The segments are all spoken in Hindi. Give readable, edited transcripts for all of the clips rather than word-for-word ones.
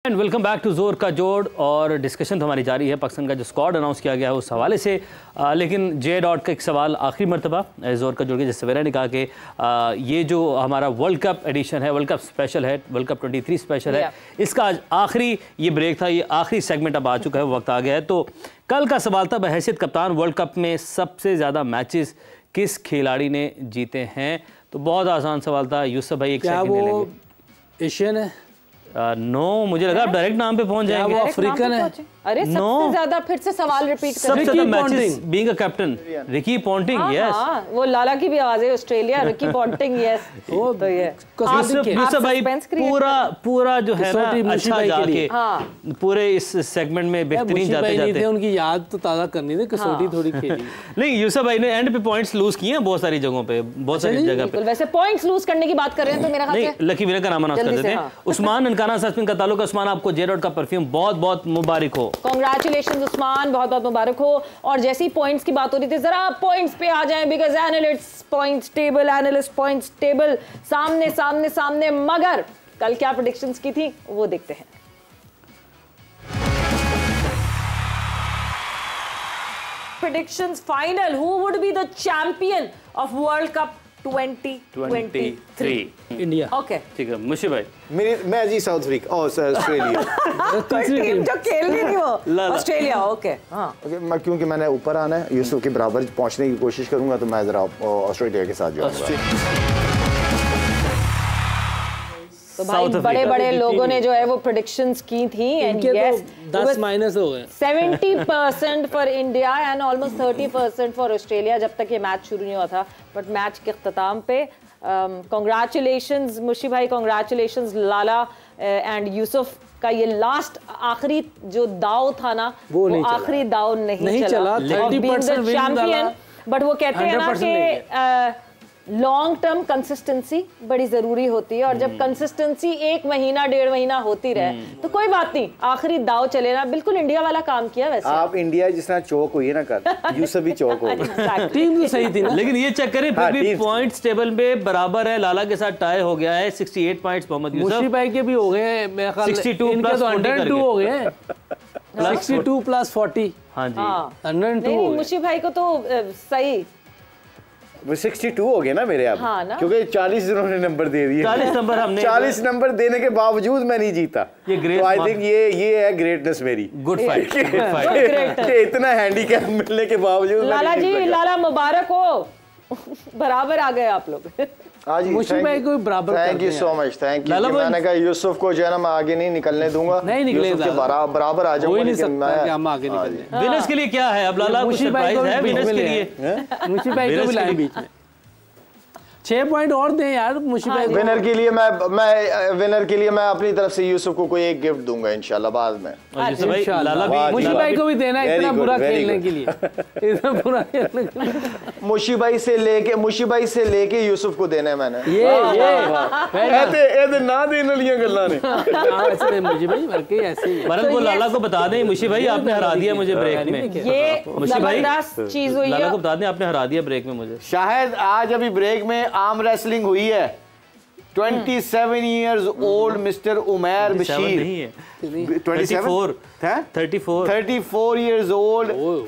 एंड वेलकम बैक टू जोर का जोड़। और डिस्कशन तो हमारी जारी है पाकिस्तान का जो स्क्वाड अनाउंस किया गया है उस हवाले से। लेकिन जे डॉट का एक सवाल आखिरी मरतबा जोर का जोड़ के जिस सवेरा ने कहा कि ये जो हमारा वर्ल्ड कप एडिशन है, वर्ल्ड कप स्पेशल है, वर्ल्ड कप 23 स्पेशल है, इसका आज आखिरी ये ब्रेक था, ये आखिरी सेगमेंट अब आ चुका है, वक्त आ गया है। तो कल का सवाल था बहैसियत कप्तान वर्ल्ड कप में सबसे ज़्यादा मैचेस किस खिलाड़ी ने जीते हैं। तो बहुत आसान सवाल था। यूसुफ भाई एक सेकंड ले लेंगे। एशियन है? नो, मुझे लगा आप डायरेक्ट नाम पे पहुंच जाएंगे। वो अफ्रीकन है? अरे सबसे ज्यादा फिर से सवाल रिपीट कर। सबसे ज्यादा matches being a captain Ricky Ponting. Yes, वो लाला की भी आवाज है। Australia Ricky Ponting. यस, वो तो ये यूसुफ भाई पूरा जो है ना अच्छा जाके पूरे इस सेगमेंट में बेहतरीन जाते जाते उनकी याद तो ताज़ा करनी थी, कसौटी थोड़ी खेली। नहीं, यूसुफ भाई ने एंड पे पॉइंट्स लूज किए हैं बहुत सारी जगहों पे, बहुत सारी जगह पे। वैसे पॉइंट्स लूज करने की बात कर रहे हैं तो मेरा ख्याल है लकी विनर का नाम अनाउंस कर देते हैं। उस्मान अनकाना सस्पिन का ताल्लुक। उस्मान, आपको जे डॉट का परफ्यूम बहुत बहुत मुबारक हो। कांग्रेचुलेशंस उस्मान, बहुत बहुत मुबारक हो। और जैसे ही पॉइंट्स की बात हो रही थी, जरा पॉइंट्स पे आ जाएं बिकॉज एनालिस्ट पॉइंट्स टेबल सामने सामने सामने। मगर कल क्या प्रेडिक्शंस की थी वो देखते हैं। Predictions final, who would be the champion of world cup 2023? India. Okay, ठीक है। मुशी भाई? मैं जी साउथ अफ्रीका और ऑस्ट्रेलिया। टीम जो खेल रही थी वो ऑस्ट्रेलिया। ओके, हाँ, क्योंकि मैंने ऊपर आना है, यूसुफ के बराबर पहुंचने की कोशिश करूंगा, तो मैं जरा ऑस्ट्रेलिया के साथ जाऊंगा। तो भाई बड़े बड़े लोगों ने जो है वो प्रेडिक्शंस की थी एंड यस 10 माइनस हो गए। 70% for India and almost 30% for Australia जब तक ये मैच शुरू नहीं हुआ था। बट मैच के अख्ताम पे कांग्रेचुलेशंस मुशी भाई, कांग्रेचुलेशंस लाला एंड यूसुफ का ये लास्ट आखिरी जो दाव था ना वो आखिरी दाव नहीं चला। 30% चैंपियन। बट वो कहते हैं ना कि लॉन्ग टर्म कंसिस्टेंसी बड़ी जरूरी होती है और जब कंसिस्टेंसी 1 महीना 1.5 महीना होती रहे तो कोई बात नहीं, आखिरी दाव चले ना। बिल्कुल इंडिया वाला काम किया। वैसे आप इंडिया जिस तरह चौक हुई है ना कल, यूसुफ भी चौक हो गया। टीम तो सही थी ना। लेकिन ये चेक करें फिर भी पॉइंट्स टेबल में बराबर है, लाला के साथ टाई हो गया है 68 पॉइंट्स। मोहम्मद यूसुफ मुशी भाई के भी हो गए मेरे ख्याल 62 इनके तो 102 हो गए हैं। 62 प्लस 40। हाँ जी, 102 हो गए। मुशी भाई को तो सही 62 हो गया ना मेरे अब। हाँ ना? क्योंकि 40 जिन्होंने नंबर दे दिए। 40 नंबर हमने 40 नंबर देने के बावजूद मैं नहीं जीता। ये ग्रेट, तो आई थिंक ये है ग्रेटनेस मेरी। Good fight, good fight. कि इतना हैंडीकैप मिलने के बावजूद लाला जी, लाला मुबारक हो। बराबर आ गए आप लोग। मुशी भाई को बराबर। Thank you so much, thank you. मैंने कहा यूसुफ को जो है ना मैं आगे नहीं निकलने दूंगा। नहीं निकलेगा, बराबर आ जाऊंगा। नहीं सकता कि हम आगे निकल। विनर्स के लिए क्या है अब लाला? मुशी भाई को है विनर्स के लिए। मुशी भाई को भी लाए बीच में 6 पॉइंट और दें यार मुशी भाई। विनर के लिए मैं अपनी तरफ से यूसुफ को कोई एक गिफ्ट दूंगा इंशाल्लाह बाद में। लाला भी मुशी भाई को भी देना इतना बुरा खेलने के लिए। इतना बुरा खेलने के लिए मुशी भाई से लेके यूसुफ को देना है मैंने। ये ना देने वाली गल्लां ने। ऐसे मुशी भाई वाकई ऐसे ही। वरन को लाला को बता दें मुशी भाई आपने हरा दिया मुझे ब्रेक में। ये मुशी भाई जबरदस्त चीज हुई है। लाला को बता दें आपने हरा दिया ब्रेक में मुझे। शायद आज अभी ब्रेक में आर्म रेसलिंग हुई है। 27 years old mister Umair Bashir, 34 years old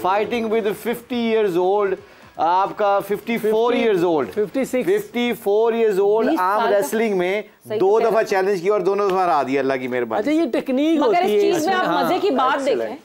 fighting with 50 years old। आपका 54 years old 54 years old arm wrestling में 2 दफा चैलेंज किया और दोनों दफा हरा दिया, अल्लाह की मेहरबानी। अच्छा, ये टेक्निक होती है। मगर इस चीज में आप मजे की बात देखें,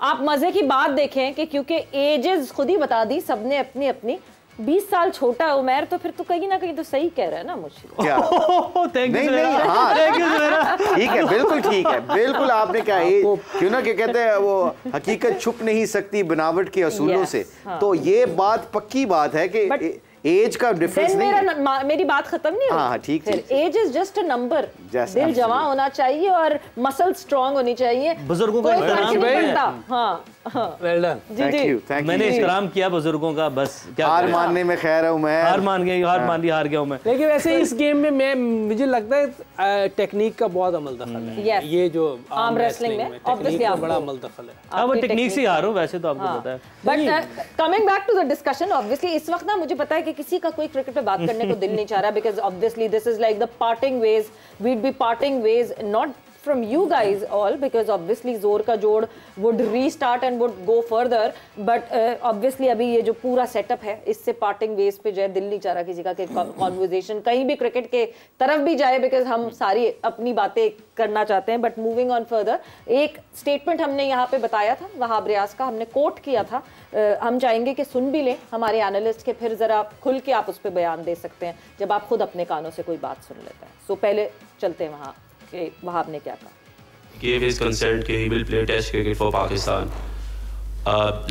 आप मजे की बात देखें कि क्योंकि एजेस खुद ही बता दी सबने अपनी अपनी। 20 साल छोटा है उमैर, तो फिर तो कहीं ना कहीं तो सही कह रहा है ना मुझे। क्या? Thank you. ठीक है, बिल्कुल ठीक है, बिल्कुल आपने क्या क्यों ना कहते हैं वो हकीकत छुप नहीं सकती बनावट के असूलों से। तो ये बात पक्की बात है कि एज का डिफरेंस नहीं। मेरी बात खत्म नहीं हुई। हाँ ठीक है। Age is just a number. दिल जवां होना चाहिए और मसल स्ट्रांग होनी चाहिए। बुजुर्गों का एहतराम वेल डन। जी जी, मैंने एहतराम किया बुजुर्गों का। बस क्या हार मानने में खैर है मैं हार मान गया हूं मैं। लेकिन वैसे इस गेम में मुझे लगता है टेक्निक का बहुत अमल दखल है। ये जो आर्म रेसलिंग में ऑब्वियसली बड़ा अमल दखल है। हाँ, वो टेक्निक से हारो वैसे तो आपको पता है। But coming back to the discussion, obviously इस वक्त ना मुझे पता है कि किसी का कोई क्रिकेट पे बात करने को दिल नहीं चाह रहा because obviously this is like the parting ways. We'd be parting ways not from you guys all, because obviously जोर का जोड़ would restart and would go further, but obviously अभी ये जो पूरा सेटअप है इससे पार्टिंग वेज पे जो है दिल नहीं चाह रहा किसी का कि कॉन्वर्जेशन कहीं भी क्रिकेट के तरफ भी जाए, बिकॉज हम सारी अपनी बातें करना चाहते हैं. बट मूविंग ऑन फर्दर, एक स्टेटमेंट हमने यहाँ पे बताया था वहाब रियाज का, हमने कोट किया था, हम चाहेंगे कि सुन भी लें हमारे एनालिस्ट के, फिर जरा खुल के आप उस पर बयान दे सकते हैं जब आप खुद अपने कानों से कोई बात सुन लेते हैं. सो पहले चलते हैं वहाँ कि वहाब ने क्या कहा. Gave his consent कि he will play test cricket for Pakistan.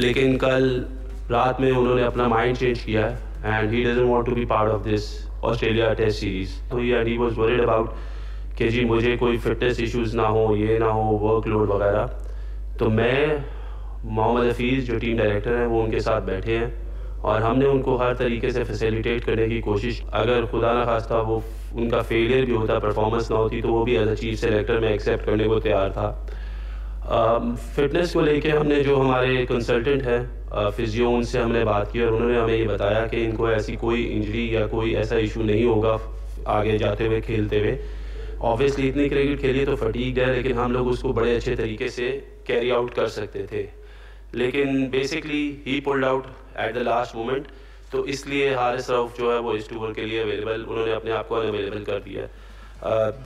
लेकिन कल रात में उन्होंने अपना माइंड चेंज किया है and he doesn't want to be part of this Australia Test series. So he was worried about कि जी मुझे कोई फिटनेस इश्यूज ना हो, ये ना हो, वर्कलोड वगैरह. तो मैं, मोहम्मद हफीज़ जो टीम डायरेक्टर हैं, वो उनके साथ बैठे हैं और हमने उनको हर तरीके से फैसिलिटेट करने की कोशिश. अगर खुदा ना खास्ता वो उनका फेलियर भी होता, परफॉर्मेंस ना होती, तो वो भी एज अ चीफ सेलेक्टर में एक्सेप्ट करने को तैयार था. फिटनेस को लेके हमने जो हमारे कंसल्टेंट हैं फिजियो, उनसे हमने बात की और उन्होंने हमें ये बताया कि इनको ऐसी कोई इंजरी या कोई ऐसा इशू नहीं होगा आगे जाते हुए, खेलते हुए. ऑब्वियसली इतनी क्रिकेट खेली तो फटीग है, लेकिन हम लोग उसको बड़े अच्छे तरीके से कैरी आउट कर सकते थे. लेकिन basically he pulled out at the last moment, तो इसलिए हारिस रऊफ जो है वो इस टूर के लिए अवेलेबल, उन्होंने अपने आप को अवेलेबल कर दिया,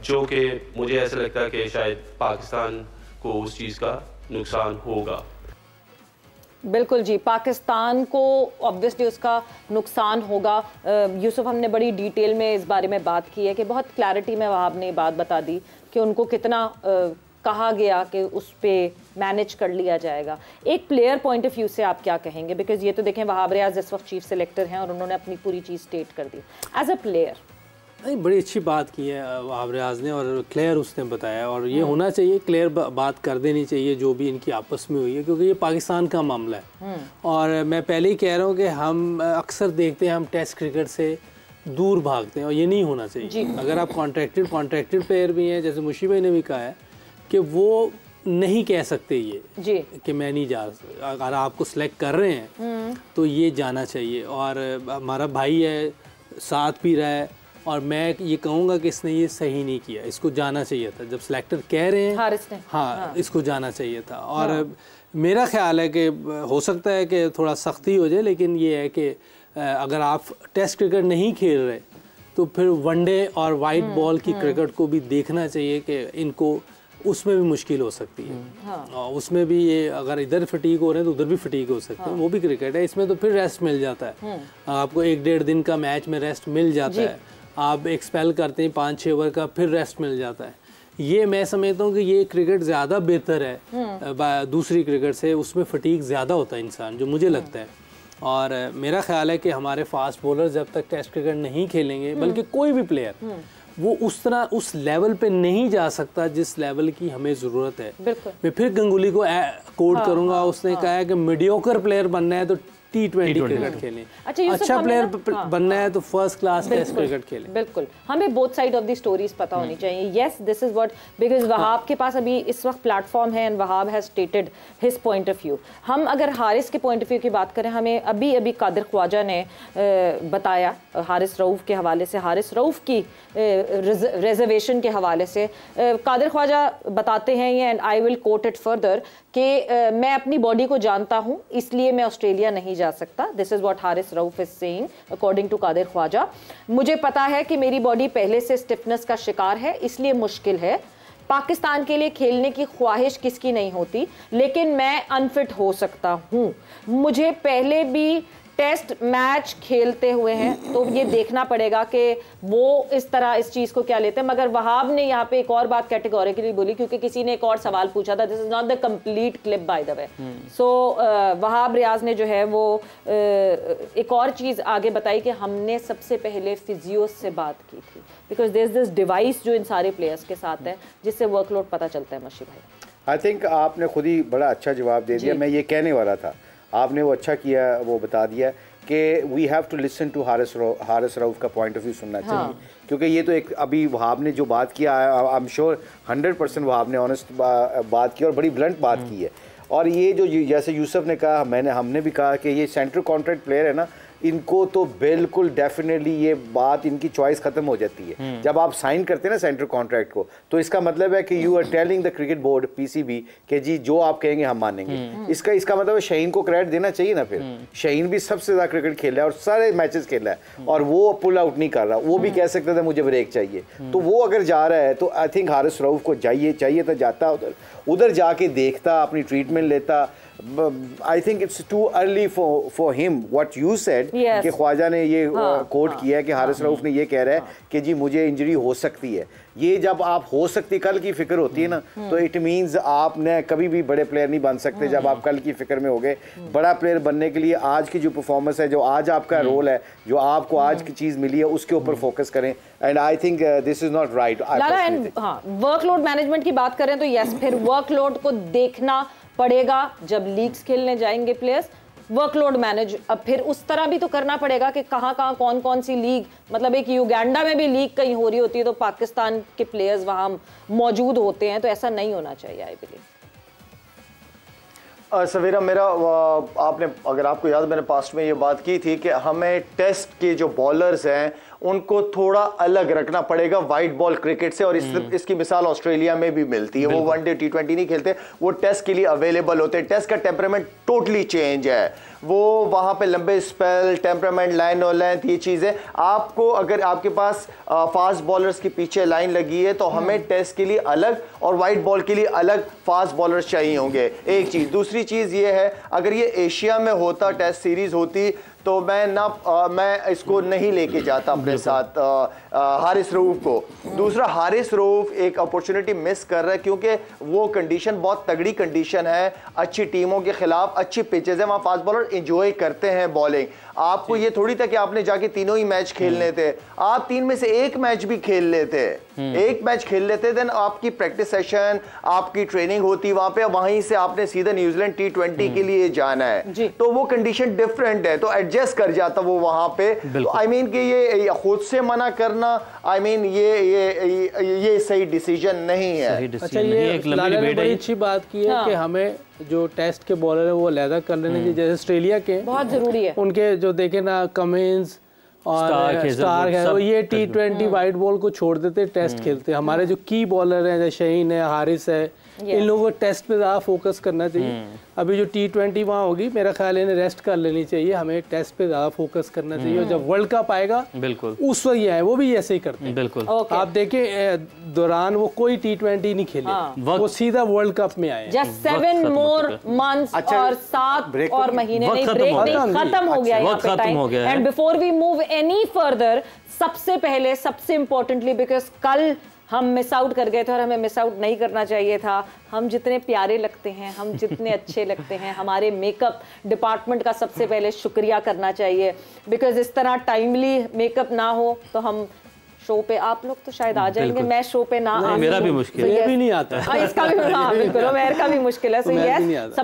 जो कि मुझे ऐसा लगता है कि शायद पाकिस्तान को उस चीज़ का नुकसान होगा. बिल्कुल जी, पाकिस्तान को ऑब्वियसली उसका नुकसान होगा. यूसुफ, हमने बड़ी डिटेल में इस बारे में बात की है कि बहुत क्लैरिटी में वहाब ने बात बता दी कि उनको कितना कहा गया कि उस पर मैनेज कर लिया जाएगा. एक प्लेयर पॉइंट ऑफ व्यू से आप क्या कहेंगे, बिकॉज ये तो देखें वहाब रियाज इस वक्त चीफ सेलेक्टर हैं और उन्होंने अपनी पूरी चीज़ स्टेट कर दी. एज अ प्लेयर नहीं, बड़ी अच्छी बात की है वहाब रियाज ने और क्लियर उसने बताया, और ये होना चाहिए, क्लियर बात कर देनी चाहिए जो भी इनकी आपस में हुई है, क्योंकि ये पाकिस्तान का मामला है. और मैं पहले ही कह रहा हूँ कि हम अक्सर देखते हैं हम टेस्ट क्रिकेट से दूर भागते हैं और ये नहीं होना चाहिए. अगर आप कॉन्ट्रैक्टेड प्लेयर भी हैं, जैसे मुशी भाई ने भी कहा है कि वो नहीं कह सकते ये जी कि मैं नहीं जा, अगर आपको सिलेक्ट कर रहे हैं तो ये जाना चाहिए. और हमारा भाई है, साथ भी रहा है, और मैं ये कहूँगा कि इसने ये सही नहीं किया, इसको जाना चाहिए था. जब सिलेक्टर कह रहे हैं हाँ, इसको जाना चाहिए था. और मेरा ख्याल है कि हो सकता है कि थोड़ा सख्ती हो जाए, लेकिन ये है कि अगर आप टेस्ट क्रिकेट नहीं खेल रहे तो फिर वनडे और वाइट बॉल की क्रिकेट को भी देखना चाहिए कि इनको उसमें भी मुश्किल हो सकती है. और उसमें भी ये अगर इधर फटीक हो रहे हैं तो उधर भी फटीक हो सकते हैं. वो भी क्रिकेट है, इसमें तो फिर रेस्ट मिल जाता है. आपको 1-1.5 दिन का मैच में रेस्ट मिल जाता है. आप एक्सपेल करते हैं 5-6 ओवर का, फिर रेस्ट मिल जाता है. ये मैं समझता हूँ कि ये क्रिकेट ज़्यादा बेहतर है दूसरी क्रिकेट से. उसमें फटीक ज़्यादा होता है इंसान, जो मुझे लगता है. और मेरा ख्याल है कि हमारे फास्ट बॉलर जब तक टेस्ट क्रिकेट नहीं खेलेंगे, बल्कि कोई भी प्लेयर, वो उस तरह उस लेवल पे नहीं जा सकता जिस लेवल की हमें ज़रूरत है. मैं फिर गंगुली को कोट करूँगा, उसने कहा है कि मीडियोकर प्लेयर बनना है तो T20 क्रिकेट खेलें, अच्छा प्लेयर बनना है तो फर्स्ट क्लास टेस्ट क्रिकेट खेलें. बिल्कुल, हमें both side of the stories पता होनी चाहिए. Yes, this is what, because Wahab के पास अभी इस वक्त प्लेटफॉर्म है and Wahab has stated his point of view. हम अगर हारिस के पॉइंट ऑफ व्यू की बात करें, हमें अभी कादिर ख्वाजा ने बताया हारिस रऊफ के हवाले से, हारिस रऊफ की रिजर्वेशन के हवाले से. कादिर ख्वाजा बताते हैं ये, and I will quote it further, कि मैं अपनी बॉडी को जानता हूँ इसलिए मैं ऑस्ट्रेलिया नहीं जा सकता. This is what Haris Rauf is saying according to Qadir Khawaja. मुझे पता है कि मेरी बॉडी पहले से स्टिफनेस का शिकार है, इसलिए मुश्किल है. पाकिस्तान के लिए खेलने की ख्वाहिश किसकी नहीं होती, लेकिन मैं अनफिट हो सकता हूँ. मुझे पहले भी टेस्ट मैच खेलते हुए हैं, तो ये देखना पड़ेगा कि वो इस तरह इस चीज़ को क्या लेते हैं. मगर वहाब ने यहाँ पे एक और बात कैटेगोरिकली बोली, क्योंकि किसी ने एक और सवाल पूछा था. This is not the complete clip by the way. So Wahab Riaz ने जो है वो एक और चीज़ आगे बताई कि हमने सबसे पहले फिजियो से बात की थी, because there is this device जो इन सारे प्लेयर्स के साथ है जिससे वर्कलोड पता चलता है. मशी भाई, आई थिंक आपने खुद ही बड़ा अच्छा जवाब दे दिया. मैं ये कहने वाला था, आपने वो अच्छा किया, वो बता दिया कि we have to listen to Haris Rauf का पॉइंट ऑफ व्यू सुनना चाहिए. क्योंकि ये तो एक अभी वहाब ने जो बात किया, आई एम श्योर 100% वहाब ने ऑनेस्ट बात की और बड़ी ब्लंट बात की है. और ये जो जैसे यूसुफ ने कहा, हमने भी कहा कि ये सेंट्रल कॉन्ट्रैक्ट प्लेयर है ना, इनको तो बिल्कुल डेफिनेटली ये बात इनकी चॉइस खत्म हो जाती है। जब आप साइन करते हैं ना सेंटर कॉन्ट्रैक्ट को, तो इसका मतलब है कि you are telling the cricket board PCB कि जी जो आप कहेंगे हम मानेंगे। इसका मतलब है शाहीन को क्रेडिट देना चाहिए ना। फिर शाहीन भी सबसे ज्यादा क्रिकेट खेल रहा है और सारे मैचेस खेल रहा है और वो पुल आउट नहीं कर रहा। वो भी कह सकता था मुझे ब्रेक चाहिए, तो वो अगर जा रहा है तो आई थिंक हारिस रऊफ को चाहिए तो जाता उधर जाके देखता, अपनी ट्रीटमेंट लेता। I think it's too early for him what you said कि ख्वाजा ने ये कोट किया है कि हारिस रऊफ ने ये कह रहा है कि जी मुझे इंजरी हो सकती है। ये जब आप हो सकती कल की फिक्र होती है ना, तो इट मींस आपने कभी भी बड़े प्लेयर नहीं बन सकते जब आप कल की फिक्र में हो गए। बड़ा प्लेयर बनने के लिए आज की जो परफॉर्मेंस है, जो आज आपका रोल है, जो आपको आज की चीज मिली है, उसके ऊपर फोकस करें। And I think this is not right. Workload management की बात करें तो यस, फिर वर्कलोड को देखना पड़ेगा जब लीग्स खेलने जाएंगे प्लेयर्स। वर्कलोड मैनेज अब फिर उस तरह भी तो करना पड़ेगा कि कहाँ कौन कौन सी लीग, मतलब एक युगांडा में भी लीग कहीं हो रही होती है तो पाकिस्तान के प्लेयर्स वहाँ मौजूद होते हैं, तो ऐसा नहीं होना चाहिए आई बिलीव। सवेरा मेरा आपने, अगर आपको याद, मैंने पास्ट में ये बात की थी कि हमें टेस्ट के जो बॉलर्स हैं उनको थोड़ा अलग रखना पड़ेगा वाइट बॉल क्रिकेट से। और इसकी मिसाल ऑस्ट्रेलिया में भी मिलती है। वो वनडे T20 नहीं खेलते, वो टेस्ट के लिए अवेलेबल होते हैं। टेस्ट का टेम्परामेंट टोटली चेंज है। वो वहाँ पे लंबे स्पेल, टेम्परामेंट, लाइन और लेंथ, ये चीज़ें आपको, अगर आपके पास फास्ट बॉलर्स के पीछे लाइन लगी है तो हमें टेस्ट के लिए अलग और वाइट बॉल के लिए अलग फास्ट बॉलर्स चाहिए होंगे, एक चीज़। दूसरी चीज़ ये है, अगर ये एशिया में होता, टेस्ट सीरीज होती, तो मैं इसको नहीं लेके जाता अपने साथ हारिस रऊफ को। दूसरा, हारिस रऊफ एक अपॉर्चुनिटी मिस कर रहा है क्योंकि वो कंडीशन बहुत तगड़ी कंडीशन है, अच्छी टीमों के खिलाफ अच्छी पिचेस है, वहाँ फास्ट बॉलर एंजॉय करते हैं बॉलिंग। आपको ये थोड़ी था कि आपने जाके तीनों ही मैच खेलने थे, आप 3 में से 1 मैच भी खेल लेते, 1 मैच खेल लेते, देन आपकी प्रैक्टिस सेशन, आपकी ट्रेनिंग होती वहां पे, वहीं से आपने सीधा न्यूजीलैंड T20 के लिए जाना है, तो वो कंडीशन डिफरेंट है, तो एडजस्ट कर जाता वो वहां पे। तो आई मीन कि ये खुद से मना करना, आई मीन ये सही डिसीजन नहीं है। अच्छा, ये लाला ने बड़ी अच्छी बात की है कि हमें जो टेस्ट के बॉलर है वो अलहदा कर लेने चाहिए। जैसे ऑस्ट्रेलिया के बहुत जरूरी है, उनके जो देखे ना कमिंस और स्टार्क है, वो ये T20 वाइट बॉल को छोड़ देते, टेस्ट खेलते। हमारे जो की बॉलर हैं जैसे शाहीन है, हारिस है, इन लोगों को टेस्ट पे ज़्यादा फोकस करना चाहिए। अभी जो T20 वहाँ होगी, मेरा ख्याल है इन्हें रेस्ट कर लेनी चाहिए, हमें टेस्ट पे ज़्यादा फोकस करना चाहिए। और जब वर्ल्ड कप आएगा बिल्कुल उस वक्त ये आए, वो भी ऐसे ही करते हैं बिल्कुल। आप देखें दौरान वो कोई T20 नहीं खेले, वो सीधा वर्ल्ड कप में आए। जस्ट 7 मोर मंथ्स और 7 और महीने नहीं, ब्रेक नहीं, खत्म हो गया यहाँ पे time. And before we move any further, सबसे पहले सबसे इम्पोर्टेंटली, बिकॉज कल हम मिस आउट कर गए थे और हमें मिस आउट नहीं करना चाहिए था। हम जितने प्यारे लगते हैं, हम जितने अच्छे लगते हैं, हमारे मेकअप डिपार्टमेंट का सबसे पहले शुक्रिया करना चाहिए, बिकॉज इस तरह टाइमली मेकअप ना हो तो हम शो पे, आप लोग तो शायद आ जाएंगे, मैं शो पे ना आ, मेरा भी मुश्किल है, ये भी नहीं आता इसका भी, हाँ बिल्कुल, मेरा का भी मुश्किल है। So yes,